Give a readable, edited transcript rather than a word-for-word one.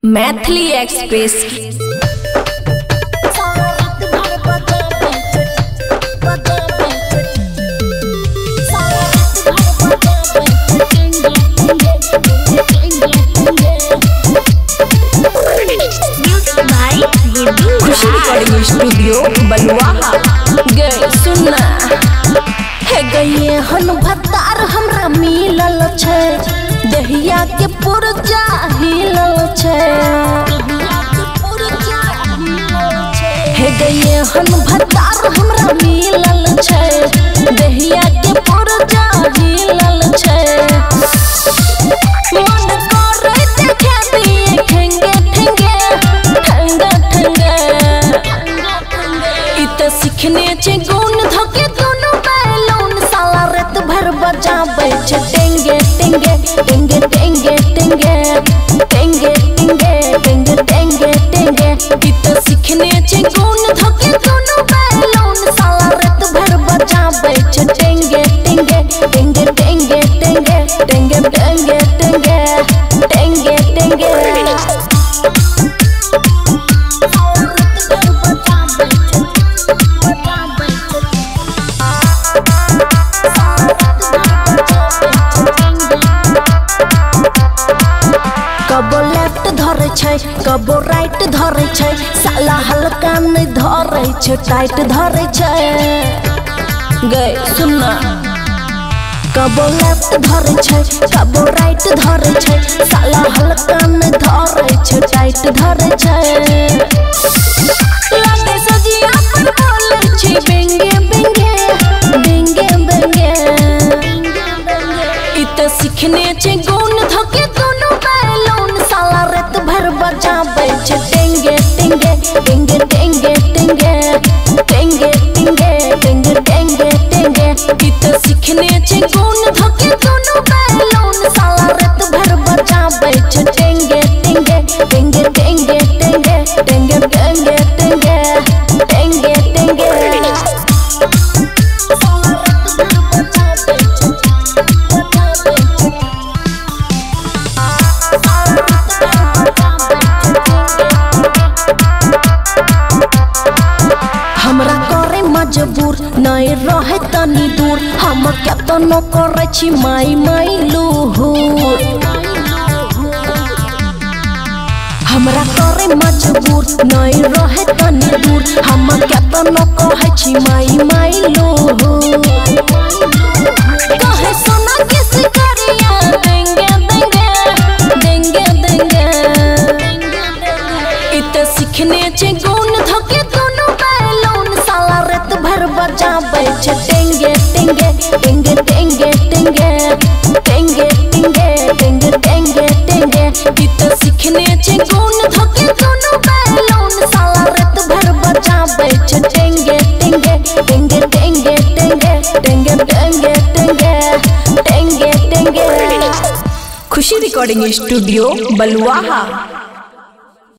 Maithili express खुशी recording studio बलुआहा। गए सुनना है गए हन भतार हमरा मिलल छे, दहिया के पुरजा हिलल छे। है गए हन भतार हमरा मिलल छे, दहिया के पुरजा हिलल छे। मन करे देखे दिए ठेंगे ठेंगे ठंगा ठंगा, इत सीखने छे गुण धोके दोनों बैलून साला रात भर बजाबै छे टेंगे टेंगे टेंगे टेंगे टेंगे टेंगे टेंगे टेंगे टेंगे टेंगे, इत सीखने छे गुण धोके दोनों बैलून साला रात भर बजाबै छे टेंगे टेंगे टेंगे टेंगे टेंगे टेंगे टेंगे टेंगे टेंगे टेंगे। कबो लेफ्ट धरे छै कबो राइट धरे छै, साला हल्का नहीं धरे छै टाइट धरे छै। गए सुनना कबो लेफ्ट धरे छै कबो राइट धरे छै, साला हल्का नहीं धरे छै टाइट धरे छै। लाटे सजिया पर बोले छै बेंगे बेंगे बेंगे बेंगे, इत सीखने छै गुण धोके दोनों बैलून साला रात भर बजाबै छे टेंगे टेंगे टेंगे टेंगे टेंगे टेंगे टेंगे टेंगे टेंगे टेंगे, इत सीखने छे गुण धोके दोनों बैलून साला रात भर बजाबै छे टेंगे टेंगे टेंगे टेंगे टेंगे टेंगे टेंगे टेंगे टेंगे टेंगे। हमरा करे मजबूर नहीं रहे तनी दूर, हम केतनो करे छी माई माई लूहुर। हमरा करे मजबूर नहीं रहे तनी दूर, हम केतनो कहे छी माई माई लूहुर। कहे सोना किस करिया देंगे देंगे देंगे देंगे, इत सीखने छे गुण धोके दोनों बैलून साला रात भर बजाबै छे टेंगे टेंगे टेंगे टेंगे टेंगे टेंगे टेंगे टेंगे टेंगे टेंगे, इत सीखने छे गुण धोके दोनों बैलून साला रात भर बजाबै छे टेंगे टेंगे टेंगे टेंगे टेंगे टेंगे टेंगे टेंगे टेंगे टेंगे। खुशी रिकॉर्डिंग स्टूडियो बलुआहा।